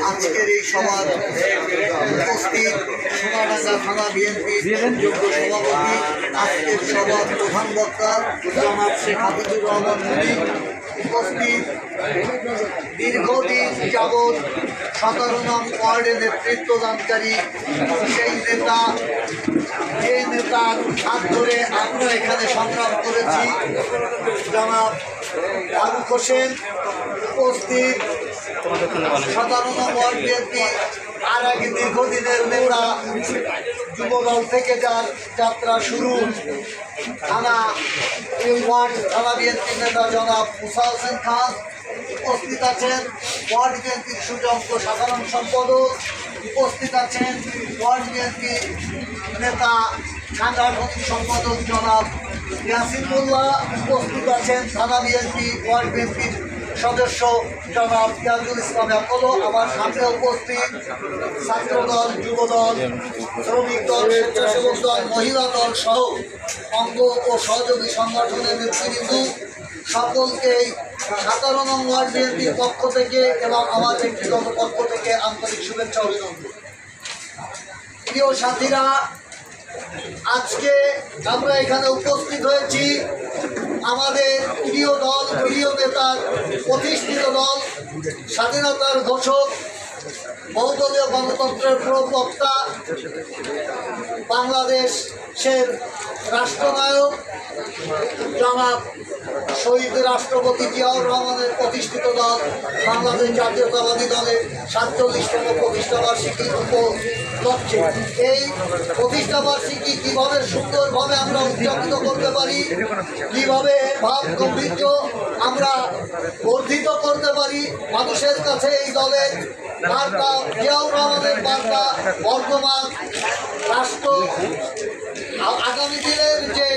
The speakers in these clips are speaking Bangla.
আজকের এই সভার উপস্থিত সোনাডাঙ্গা থানা বিএনপির যোগ্য সভাপতি, আজকের সভার প্রধান বক্তা জনাব শেখ হাফিজুর রহমান মুনি, উপস্থিত দীর্ঘদিন যাবৎ 17 নং ওয়ার্ডে নেতৃত্বদানকারী সেই নেতা, যে নেতার হাত ধরে আমরা এখানে সংগ্রাম করেছি, জনাব ফারুক হোসেন, উপস্থিত 17 নং ওয়ার্ড বিএনপি আর আগে দীর্ঘদিনের নেতা, যুবদল থেকে যার যাত্রা শুরু, থানা বিএনপির নেতা জনাব মুসা হোসেন খান, উপস্থিত আছেন ওয়ার্ড বিএনপির সুযোগ্য সাধারণ সম্পাদক, উপস্থিত আছেন ওয়ার্ড বিএনপি নেতা সাংগঠনিক সম্পাদক জনাব ইয়াসিন মোল্লা, উপস্থিত আছেন থানা বিএনপি ওয়ার্ড বিএনপির সদস্য জনাব ইয়াজুল ইসলাম আকলো, আমার সামনে উপস্থিত ছাত্রদল, যুবদল, শ্রমিক দল, স্বেচ্ছাসেবক দল, মহিলা দল সহ অঙ্গ ও সহযোগী সংগঠনের নেতৃবৃন্দ, সকলকেই 17 নং ওয়ার্ড বিএনপির পক্ষ থেকে এবং আমার ব্যক্তিগত পক্ষ থেকে আন্তরিক শুভেচ্ছা অভিনন্দন। প্রিয় সাথীরা, আজকে আমরা এখানে উপস্থিত হয়েছি আমাদের প্রিয় দল, প্রিয় নেতার প্রতিষ্ঠিত দল, স্বাধীনতার ঘোষক, বহুদলীয় গণতন্ত্রের প্রবক্তা, বাংলাদেশের রাষ্ট্রনায়ক জনাব শহীদ রাষ্ট্রপতি জিয়াউর রহমানের প্রতিষ্ঠিত দল বাংলাদেশ জাতীয়তাবাদী দলের 47তম প্রতিষ্ঠাবার্ষিকী উপলক্ষে এই প্রতিষ্ঠাবার্ষিকী কীভাবে সুন্দরভাবে আমরা উদযাপিত করতে পারি, কীভাবে ভাব গম্ভীর্য আমরা বর্ধিত করতে পারি, মানুষের কাছে এই দলের বার্তা, জিয়াউর রহমানের বার্তা, বর্তমান রাষ্ট্র আগামী দিনের যে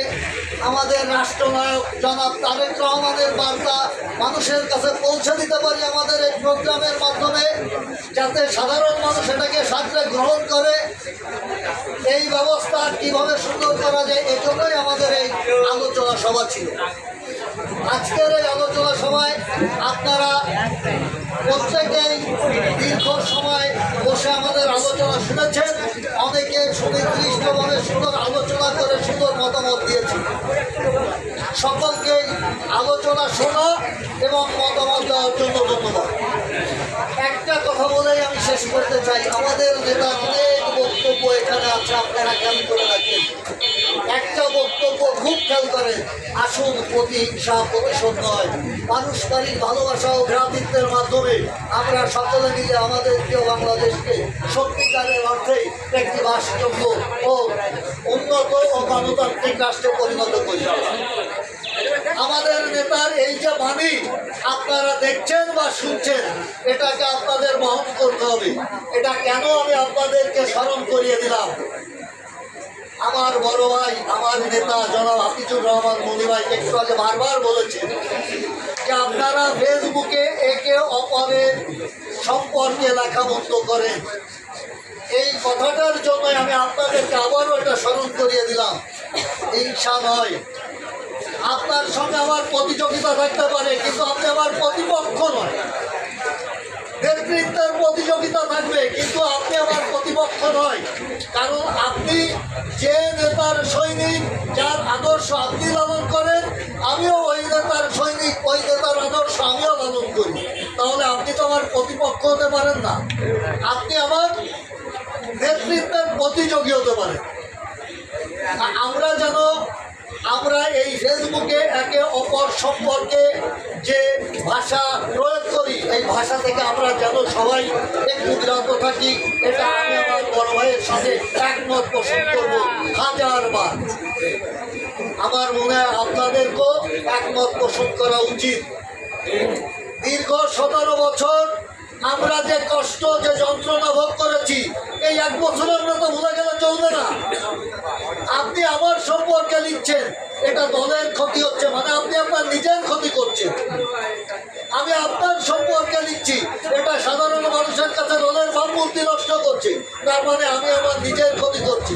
আমাদের রাষ্ট্রনায়ক জনাব তারেক রহমানের বার্তা মানুষের কাছে পৌঁছে দিতে পারি আমাদের এই প্রোগ্রামের মাধ্যমে, যাতে সাধারণ মানুষ এটাকে সাথে গ্রহণ করে। এই ব্যবস্থা কীভাবে সুন্দর করা যায়, এজন্যই আমাদের এই আলোচনা সভা ছিল। আজকের এই আলোচনা সভায় আপনারা প্রত্যেকেই দীর্ঘ সময় বসে আমাদের আলোচনা শুনেছেন, অনেকে সুনির্দিষ্টভাবে সুন্দর আলোচনা করে সুন্দর মতামত দিয়েছে। সকলকেই আলোচনা শোনা এবং মতামত দেওয়ার জন্য ধন্যবাদ। একটা কথা বলেই আমি শেষ করতে চাই, আমাদের নেতা অনেক বক্তব্য এখানে আছে, আপনারা খেয়াল করে রাখেন। একটা বক্তব্য খুব খেয়াল করেন, আসুন প্রতিহিংসা প্রতিশোধ নয়, পারস্পরিক ভালোবাসা ও ভ্রাতৃত্বের মাধ্যমে আমরা সকলে মিলে আমাদের প্রিয় বাংলাদেশকে সত্যিকারের অর্থে একটি বাসযোগ্য ও উন্নত ও গণতান্ত্রিক রাষ্ট্রে পরিণত করি। আমাদের নেতার এই যে বাণী আপনারা দেখছেন বা শুনছেন, এটাকে আপনাদের বহন করতে হবে। এটা কেন আমি আপনাদেরকে স্মরণ করিয়ে দিলাম, আমার বড় ভাই, আমার নেতা জনাব হাফিজুর রহমান মুনি ভাই একটু আগে বারবার বলেছেন যে আপনারা ফেসবুকে একে অপরের সম্পর্কে লেখা বন্ধ করেন। এই কথাটার জন্যই আমি আপনাদেরকে আবারও এটা স্মরণ করিয়ে দিলাম, হিংসা নয়। আপনার সঙ্গে আমার প্রতিযোগিতা থাকতে পারে, কিন্তু আপনি আমার প্রতিপক্ষ নয়। নেতৃত্বের প্রতিযোগিতা থাকবে, কিন্তু আপনি আমার প্রতিপক্ষ নয়। কারণ আপনি যে নেতার সৈনিক, যার আদর্শ আপনি লালন করেন, আমিও ওই নেতার সৈনিক, ওই নেতার আদর্শ আমিও লালন করি। তাহলে আপনি তো আমার প্রতিপক্ষ হতে পারেন না, আপনি আমার নেতৃত্বের প্রতিযোগী হতে পারেন। আমরা এই ফেসবুকে একে অপর সম্পর্কে যে ভাষা প্রয়োগ করি, এই ভাষা থেকে আমরা যেন সবাই একটু বিরত থাকি, এটা আমি আমার বড় ভাইয়ের সাথে একমত পোষণ করব হাজারবার। আমার মনে হয় আপনাদেরকেও একমত পোষণ করা উচিত। দীর্ঘ 17 বছর আমরা যে কষ্ট, যে যন্ত্রণা ভোগ করেছি, এই 1 বছরের মতো ভুলে গেলে চলবে না। আপনি আমার সম্পর্কে লিখছেন, এটা দলের ক্ষতি হচ্ছে, মানে আপনি আপনার নিজের ক্ষতি করছেন। আমি আপনার সম্পর্কে লিখছি, এটা সাধারণ মানুষের কাছে দলের ভাবমূর্তি নষ্ট করছে, তার মানে আমি আমার নিজের ক্ষতি করছি।